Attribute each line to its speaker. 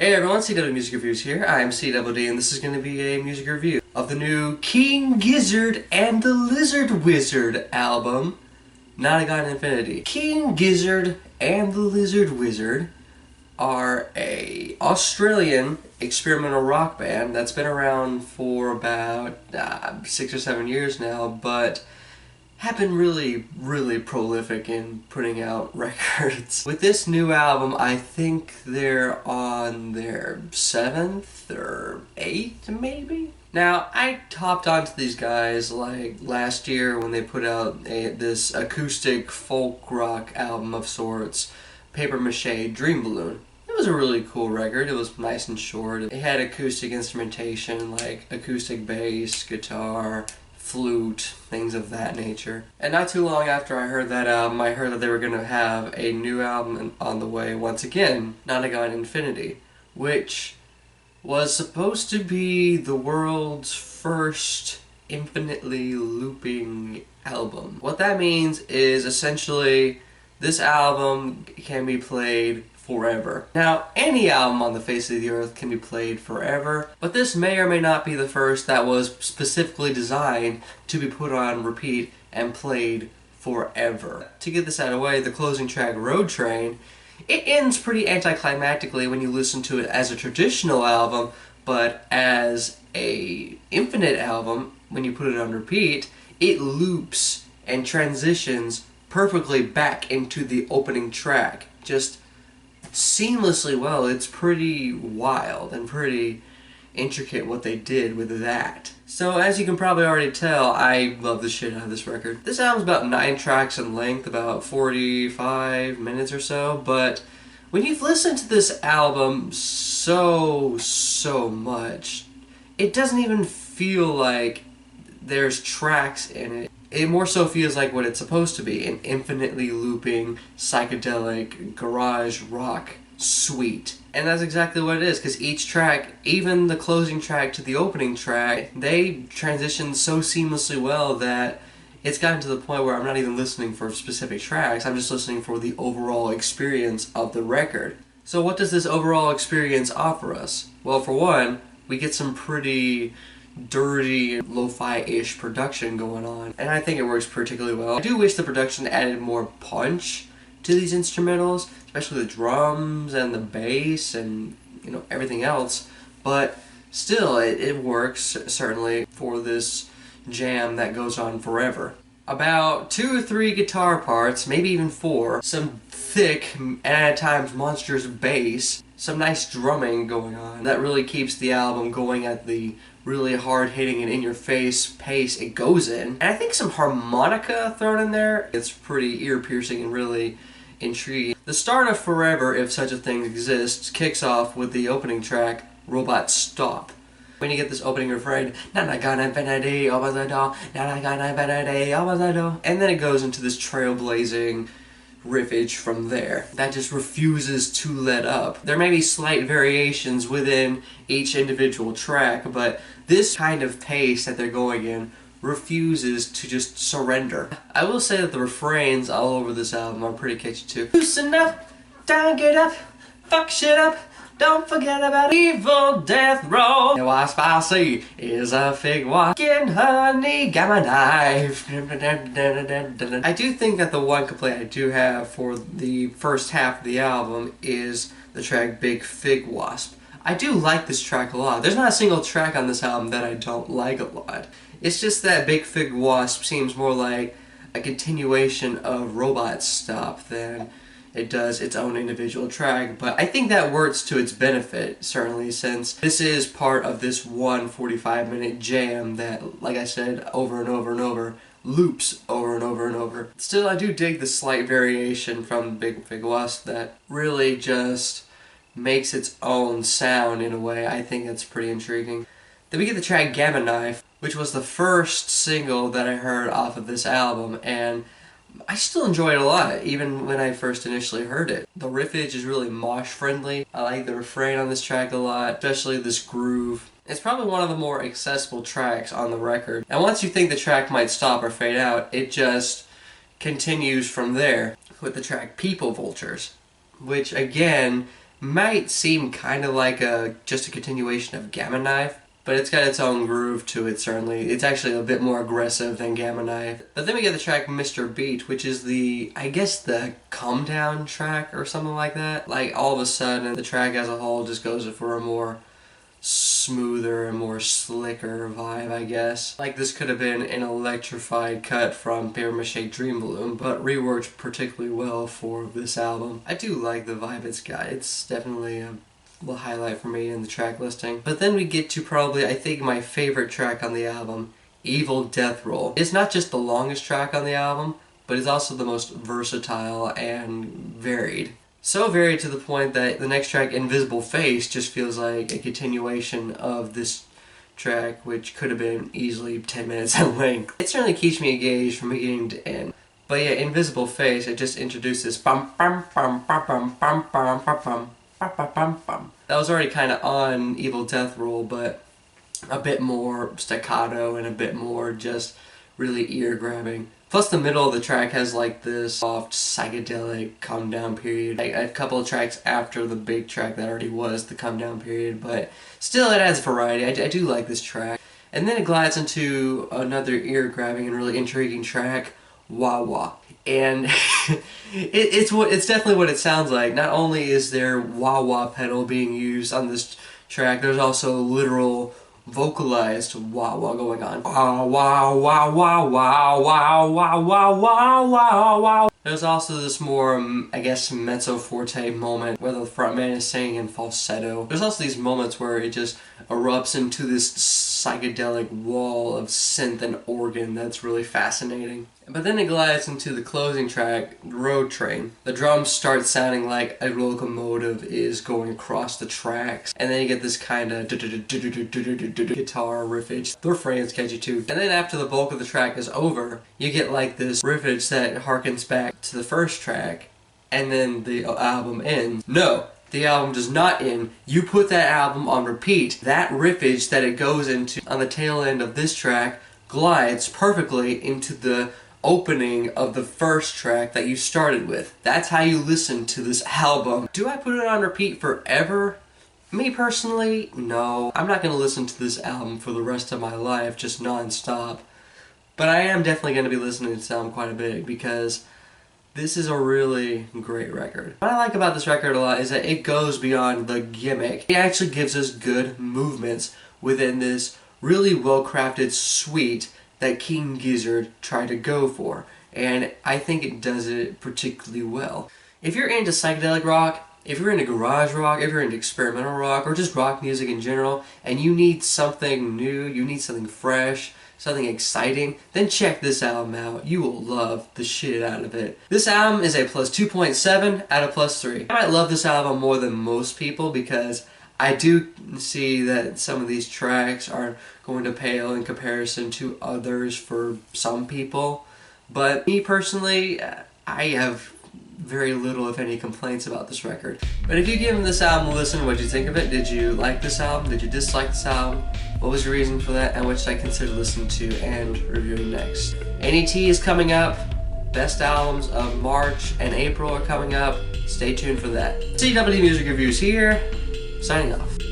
Speaker 1: Hey everyone, CW Music Reviews here. I'm CWD and this is going to be a music review of the new King Gizzard and the Lizard Wizard album, Nonagon Infinity. King Gizzard and the Lizard Wizard are a Australian experimental rock band that's been around for about 6 or 7 years now, but have been really prolific in putting out records. With this new album, I think they're on their 7th or 8th maybe? Now, I hopped onto these guys like last year when they put out this acoustic folk rock album of sorts, Paper Mache Dream Balloon. It was a really cool record. It was nice and short. It had acoustic instrumentation like acoustic bass, guitar, flute, things of that nature. And not too long after I heard that album, I heard that they were going to have a new album on the way once again, Nonagon Infinity, which was supposed to be the world's first infinitely looping album. What that means is essentially this album can be played forever. Now, any album on the face of the earth can be played forever, but this may or may not be the first that was specifically designed to be put on repeat and played forever. To get this out of the way, the closing track, Road Train, it ends pretty anticlimactically when you listen to it as a traditional album, but as a infinite album, when you put it on repeat, it loops and transitions perfectly back into the opening track. Just seamlessly well. It's pretty wild and pretty intricate what they did with that. So as you can probably already tell, I love the shit out of this record. This album's about 9 tracks in length, about 45 minutes or so, but when you've listened to this album so much, it doesn't even feel like there's tracks in it. It more so feels like what it's supposed to be, an infinitely looping, psychedelic, garage rock suite. And that's exactly what it is, because each track, even the closing track to the opening track, they transition so seamlessly well that it's gotten to the point where I'm not even listening for specific tracks, I'm just listening for the overall experience of the record. So what does this overall experience offer us? Well, for one, we get some pretty dirty, lo-fi-ish production going on, and I think it works particularly well. I do wish the production added more punch to these instrumentals, especially the drums and the bass and, you know, everything else, but still, it works, certainly, for this jam that goes on forever. About 2 or 3 guitar parts, maybe even 4, some thick, and at times monstrous bass, some nice drumming going on. That really keeps the album going at the really hard-hitting and in-your-face pace it goes in. And I think some harmonica thrown in there, it's pretty ear-piercing and really intriguing. The start of Forever, if such a thing exists, kicks off with the opening track, Robot Stop. When you get this opening refrain, Nonagon Infinity, Nonagon Infinity, and then it goes into this trailblazing riffage from there that just refuses to let up. There may be slight variations within each individual track, but this kind of pace that they're going in refuses to just surrender. I will say that the refrains all over this album are pretty catchy too. Loosen up, down, get up, fuck shit up, don't forget about evil death row. The wasp I see is a fig walking honey, got my knife. I do think that the one complaint I do have for the first half of the album is the track Big Fig Wasp. I do like this track a lot. There's not a single track on this album that I don't like a lot. It's just that Big Fig Wasp seems more like a continuation of Robot Stop than it does its own individual track, but I think that works to its benefit, certainly, since this is part of this one 45-minute jam that, like I said, over and over and over, loops over and over and over. Still, I do dig the slight variation from Big Fig Wasp that really just makes its own sound in a way. I think that's pretty intriguing. Then we get the track Gamma Knife, which was the first single that I heard off of this album, and I still enjoy it a lot, even when I first initially heard it. The riffage is really mosh-friendly. I like the refrain on this track a lot, especially this groove. It's probably one of the more accessible tracks on the record. And once you think the track might stop or fade out, it just continues from there with the track People Vultures, which again might seem kind of like just a continuation of Gamma Knife, but it's got its own groove to it, certainly. It's actually a bit more aggressive than Gamma Knife. But then we get the track Mr. Beat, which is I guess the calm down track or something like that. Like, all of a sudden, the track as a whole just goes for a more smoother and more slicker vibe, I guess. Like, this could have been an electrified cut from Paper Mache Dream Balloon, but reworked particularly well for this album. I do like the vibe it's got. It's definitely a highlight for me in the track listing. But then we get to probably, I think, my favorite track on the album, Evil Death Roll. It's not just the longest track on the album, but it's also the most versatile and varied. So varied to the point that the next track, Invisible Face, just feels like a continuation of this track, which could have been easily 10 minutes in length. It certainly keeps me engaged from beginning to end. But yeah, Invisible Face, it just introduces bum bum bum bum bum bum bum bum bum. That was already kind of on Evil Death Roll, but a bit more staccato and a bit more just really ear-grabbing. Plus the middle of the track has like this soft psychedelic come down period. Like a couple of tracks after the big track that already was the come down period, but still it adds variety. I do like this track. And then it glides into another ear-grabbing and really intriguing track, Wah Wah. And it's definitely what it sounds like. Not only is there wah wah pedal being used on this track, there's also literal vocalized wah wah going on. Wah wah wah wah wah wah wah wah wah wah wah. There's also this more, I guess, mezzo forte moment where the frontman is singing in falsetto. There's also these moments where it just erupts into this psychedelic wall of synth and organ that's really fascinating. But then it glides into the closing track, Road Train. The drums start sounding like a locomotive is going across the tracks. And then you get this kind of guitar riffage. The refrain's catchy too. And then after the bulk of the track is over, you get like this riffage that harkens back to the first track. And then the album ends. No, the album does not end. You put that album on repeat. That riffage that it goes into on the tail end of this track glides perfectly into the opening of the first track that you started with. That's how you listen to this album. Do I put it on repeat forever? Me personally, no. I'm not going to listen to this album for the rest of my life, just non-stop. But I am definitely going to be listening to this album quite a bit because this is a really great record. What I like about this record a lot is that it goes beyond the gimmick. It actually gives us good movements within this really well-crafted suite that King Gizzard tried to go for, and I think it does it particularly well. If you're into psychedelic rock, if you're into garage rock, if you're into experimental rock, or just rock music in general, and you need something new, you need something fresh, something exciting, then check this album out. You will love the shit out of it. This album is a plus 2.7 out of plus 3. I might love this album more than most people because I do see that some of these tracks are going to pale in comparison to others for some people. But me personally, I have very little, if any, complaints about this record. But if you give this album a listen, what did you think of it? Did you like this album? Did you dislike this album? What was your reason for that? And what should I consider listening to and reviewing next? NET is coming up. Best albums of March and April are coming up. Stay tuned for that. CW Music Reviews here. Signing off.